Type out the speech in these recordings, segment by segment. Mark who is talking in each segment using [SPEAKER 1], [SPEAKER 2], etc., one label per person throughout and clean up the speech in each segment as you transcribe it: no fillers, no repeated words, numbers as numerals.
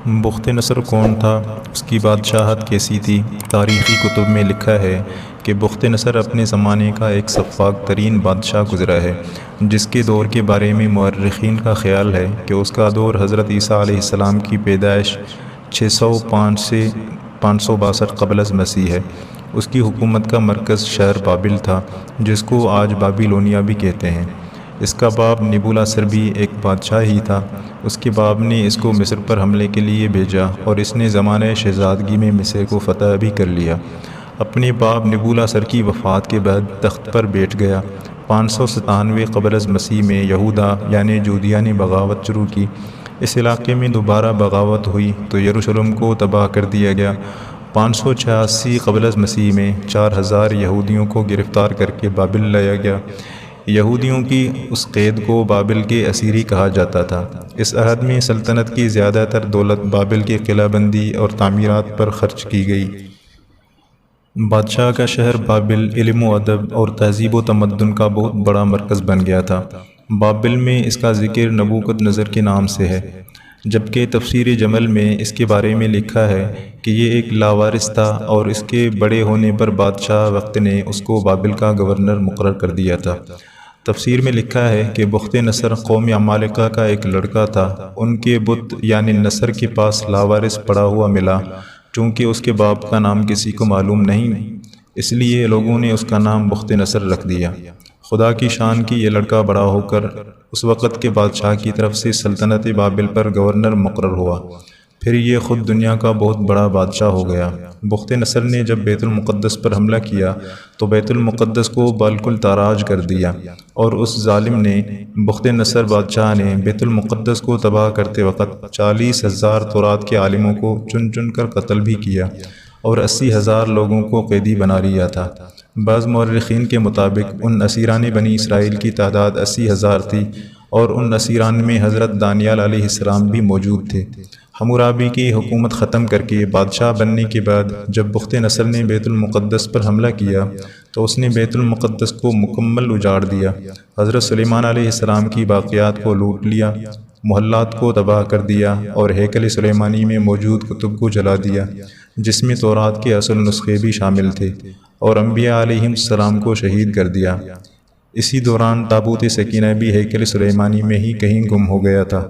[SPEAKER 1] بخت نصر کون تھا؟ اس کی بادشاہت کیسی تھی؟ تاریخی کتب میں لکھا ہے کہ بخت نصر اپنے زمانے کا ایک سفاک ترین بادشاہ گزرا ہے، جس کے دور کے بارے میں مورخین کا خیال ہے کہ اس کا دور حضرت عیسیٰ علیہ السلام کی پیدائش 605 سے 562 قبل از مسیح ہے۔ اس کی حکومت کا مرکز شہر بابل تھا، جس کو آج بابلونیا بھی کہتے ہیں۔ اس کا باپ نبولاصر بھی ایک بادشاہ ہی تھا۔ اس کے باپ نے اس کو مصر پر حملے کے لیے بھیجا اور اس نے زمانہ شہزادگی میں مصر کو فتح بھی کر لیا۔ اپنے باپ نبولاصر کی وفات کے بعد تخت پر بیٹھ گیا۔ 597 قبل از مسیح میں یہودا یعنی جودیہ نے بغاوت شروع کی۔ اس علاقے میں دوبارہ بغاوت ہوئی تو یروشلم کو تباہ کر دیا گیا۔ 586 قبل از مسیح میں 4000 یہودیوں کو گرفتار کر کے بابل لایا گیا۔ یہودیوں کی اس قید کو بابل کے اسیری کہا جاتا تھا۔ اس عہد میں سلطنت کی زیادہ تر دولت بابل کی قلعہ بندی اور تعمیرات پر خرچ کی گئی۔ بادشاہ کا شہر بابل علم و ادب اور تہذیب و تمدن کا بہت بڑا مرکز بن گیا تھا۔ بابل میں اس کا ذکر نبوکد نظر کے نام سے ہے، جبکہ تفسیر جمل میں اس کے بارے میں لکھا ہے کہ یہ ایک لاوارث تھا اور اس کے بڑے ہونے پر بادشاہ وقت نے اس کو بابل کا گورنر مقرر کر دیا تھا۔ تفسیر میں لکھا ہے کہ بخت نصر قوم عمالقہ کا ایک لڑکا تھا۔ ان کے بت یعنی نصر کے پاس لاوارث پڑا ہوا ملا۔ چونکہ اس کے باپ کا نام کسی کو معلوم نہیں، اس لیے لوگوں نے اس کا نام بخت نصر رکھ دیا۔ خدا کی شان کی یہ لڑکا بڑا ہو کر اس وقت کے بادشاہ کی طرف سے سلطنت بابل پر گورنر مقرر ہوا۔ پھر یہ خود دنیا کا بہت بڑا بادشاہ ہو گیا۔ بخت نصر نے جب بیت المقدس پر حملہ کیا تو بیت المقدس کو بالکل تاراج کر دیا، اور اس ظالم نے بخت نصر بادشاہ نے بیت المقدس کو تباہ کرتے وقت 40,000 تورات کے عالموں کو چن چن کر قتل بھی کیا اور 80,000 لوگوں کو قیدی بنا لیا تھا۔ بعض مورخین کے مطابق ان اسیران بنی اسرائیل کی تعداد 80,000 تھی، اور ان اسیران میں حضرت دانیال علیہ السلام بھی موجود تھے۔ حمورابی کی حکومت ختم کر کے بادشاہ بننے کے بعد جب بخت نصر نے بیت المقدس پر حملہ کیا تو اس نے بیت المقدس کو مکمل اجاڑ دیا۔ حضرت سلیمان علیہ السلام کی باقیات کو لوٹ لیا، محلات کو تباہ کر دیا اور ہیکل سلیمانی میں موجود کتب کو جلا دیا، جس میں تورات کے اصل نسخے بھی شامل تھے، اور انبیاء علیہم السلام کو شہید کر دیا۔ اسی دوران تابوت سکینہ بھی ہیکل سلیمانی میں ہی کہیں گم ہو گیا تھا۔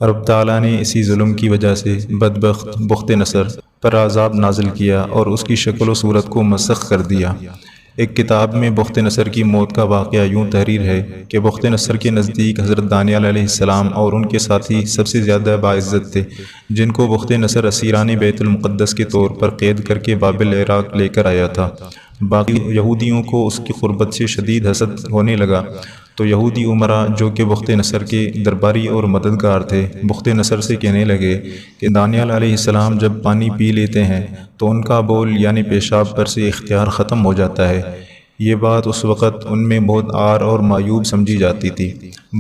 [SPEAKER 1] رب تعالیٰ نے اسی ظلم کی وجہ سے بدبخت بخت نصر پر عذاب نازل کیا اور اس کی شکل و صورت کو مسخ کر دیا۔ ایک کتاب میں بخت نصر کی موت کا واقعہ یوں تحریر ہے کہ بخت نصر کے نزدیک حضرت دانیال علیہ السلام اور ان کے ساتھی سب سے زیادہ باعزت تھے، جن کو بخت نصر اسیران بیت المقدس کے طور پر قید کر کے بابل عراق لے کر آیا تھا۔ باقی یہودیوں کو اس کی قربت سے شدید حسد ہونے لگا، تو یہودی امراء جو کہ بخت نصر کے درباری اور مددگار تھے، بخت نصر سے کہنے لگے کہ دانیال علیہ السلام جب پانی پی لیتے ہیں تو ان کا بول یعنی پیشاب پر سے اختیار ختم ہو جاتا ہے۔ یہ بات اس وقت ان میں بہت عار اور معیوب سمجھی جاتی تھی۔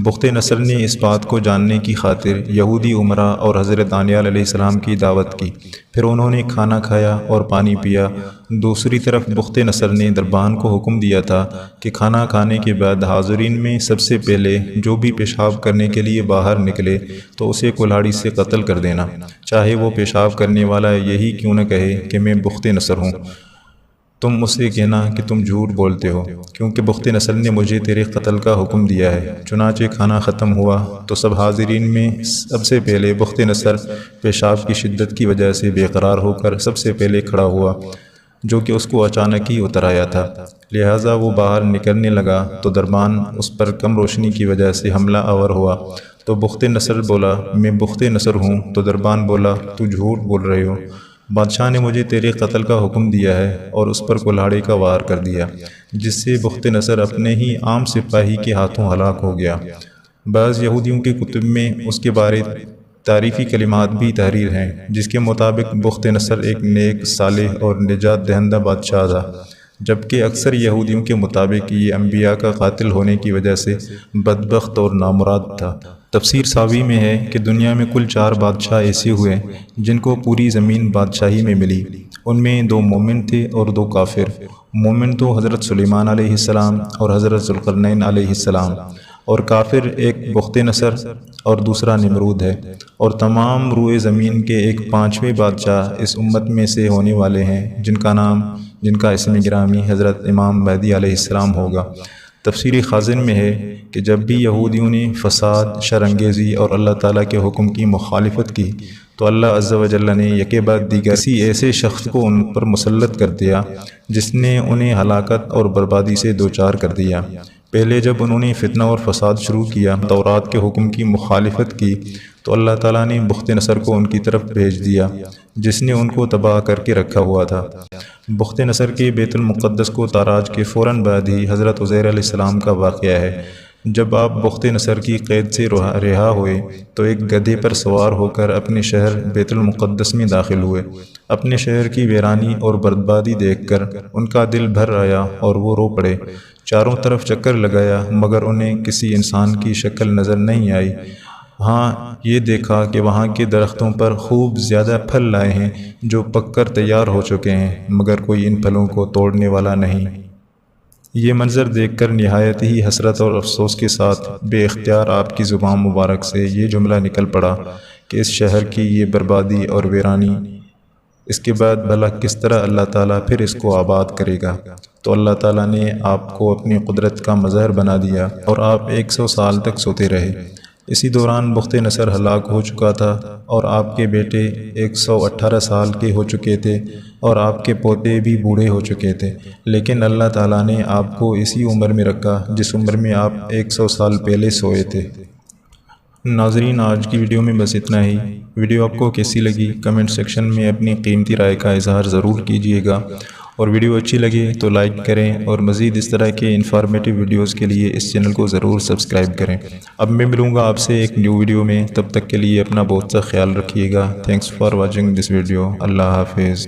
[SPEAKER 1] بخت نصر نے اس بات کو جاننے کی خاطر یہودی امراء اور حضرت دانیال علیہ السلام کی دعوت کی۔ پھر انہوں نے کھانا کھایا اور پانی پیا۔ دوسری طرف بخت نصر نے دربان کو حکم دیا تھا کہ کھانا کھانے کے بعد حاضرین میں سب سے پہلے جو بھی پیشاب کرنے کے لیے باہر نکلے تو اسے کلہاڑی سے قتل کر دینا، چاہے وہ پیشاب کرنے والا یہی کیوں نہ کہے کہ میں بخت نصر ہوں۔ تم اسے کہنا کہ تم جھوٹ بولتے ہو، کیونکہ بخت نصر نے مجھے تیرے قتل کا حکم دیا ہے۔ چنانچہ کھانا ختم ہوا تو سب حاضرین میں سب سے پہلے بخت نصر پیشاب کی شدت کی وجہ سے بے قرار ہو کر سب سے پہلے کھڑا ہوا، جو کہ اس کو اچانک ہی اتر آیا تھا۔ لہٰذا وہ باہر نکلنے لگا تو دربان اس پر کم روشنی کی وجہ سے حملہ آور ہوا۔ تو بخت نصر بولا میں بخت نصر ہوں، تو دربان بولا تو جھوٹ بول رہے ہو، بادشاہ نے مجھے تیرے قتل کا حکم دیا ہے، اور اس پر کلہاڑی کا وار کر دیا، جس سے بخت نصر اپنے ہی عام سپاہی کے ہاتھوں ہلاک ہو گیا۔ بعض یہودیوں کے کتب میں اس کے بارے تعریفی کلمات بھی تحریر ہیں، جس کے مطابق بخت نصر ایک نیک، صالح اور نجات دہندہ بادشاہ تھا، جبکہ اکثر یہودیوں کے مطابق یہ انبیاء کا قاتل ہونے کی وجہ سے بدبخت اور نامراد تھا۔ تفسیر ساوی میں ہے کہ دنیا میں کل 4 بادشاہ ایسے ہوئے جن کو پوری زمین بادشاہی میں ملی۔ ان میں 2 مومن تھے اور 2 کافر۔ مومن تو حضرت سلیمان علیہ السلام اور حضرت ذوالقرنین علیہ السلام، اور کافر ایک بخت نصر اور دوسرا نمرود ہے، اور تمام روئے زمین کے ایک پانچویں بادشاہ اس امت میں سے ہونے والے ہیں جن کا اسم گرامی حضرت امام مہدی علیہ السلام ہوگا۔ تفسیر خازن میں ہے کہ جب بھی یہودیوں نے فساد، شرانگیزی اور اللہ تعالیٰ کے حکم کی مخالفت کی تو اللہ عز و جل نے یکے بعد دیگر کسی ایسے شخص کو ان پر مسلط کر دیا جس نے انہیں ہلاکت اور بربادی سے دوچار کر دیا۔ پہلے جب انہوں نے فتنہ اور فساد شروع کیا، تورات کے حکم کی مخالفت کی، تو اللہ تعالیٰ نے بخت نصر کو ان کی طرف بھیج دیا جس نے ان کو تباہ کر کے رکھا ہوا تھا۔ بخت نصر کے بیت المقدس کو تاراج کے فوراً بعد ہی حضرت عزیر علیہ السلام کا واقعہ ہے۔ جب آپ بخت نصر کی قید سے رہا ہوئے تو ایک گدھے پر سوار ہو کر اپنے شہر بیت المقدس میں داخل ہوئے۔ اپنے شہر کی ویرانی اور بربادی دیکھ کر ان کا دل بھر آیا اور وہ رو پڑے۔ چاروں طرف چکر لگایا مگر انہیں کسی انسان کی شکل نظر نہیں آئی۔ ہاں، یہ دیکھا کہ وہاں کے درختوں پر خوب زیادہ پھل لائے ہیں جو پک کر تیار ہو چکے ہیں، مگر کوئی ان پھلوں کو توڑنے والا نہیں۔ یہ منظر دیکھ کر نہایت ہی حسرت اور افسوس کے ساتھ بے اختیار آپ کی زبان مبارک سے یہ جملہ نکل پڑا کہ اس شہر کی یہ بربادی اور ویرانی، اس کے بعد بھلا کس طرح اللہ تعالیٰ پھر اس کو آباد کرے گا؟ تو اللہ تعالیٰ نے آپ کو اپنی قدرت کا مظہر بنا دیا اور آپ 100 سال تک سوتے رہے۔ اسی دوران بخت نصر ہلاک ہو چکا تھا اور آپ کے بیٹے 118 سال کے ہو چکے تھے اور آپ کے پوتے بھی بوڑھے ہو چکے تھے، لیکن اللہ تعالیٰ نے آپ کو اسی عمر میں رکھا جس عمر میں آپ 100 سال پہلے سوئے تھے۔ ناظرین، آج کی ویڈیو میں بس اتنا ہی۔ ویڈیو آپ کو کیسی لگی کمنٹ سیکشن میں اپنی قیمتی رائے کا اظہار ضرور کیجیے گا، اور ویڈیو اچھی لگے تو لائک کریں، اور مزید اس طرح کے انفارمیٹیو ویڈیوز کے لیے اس چینل کو ضرور سبسکرائب کریں۔ اب میں ملوں گا آپ سے ایک نیو ویڈیو میں، تب تک کے لیے اپنا بہت سا خیال رکھیے گا۔ Thanks for watching this video. اللہ حافظ۔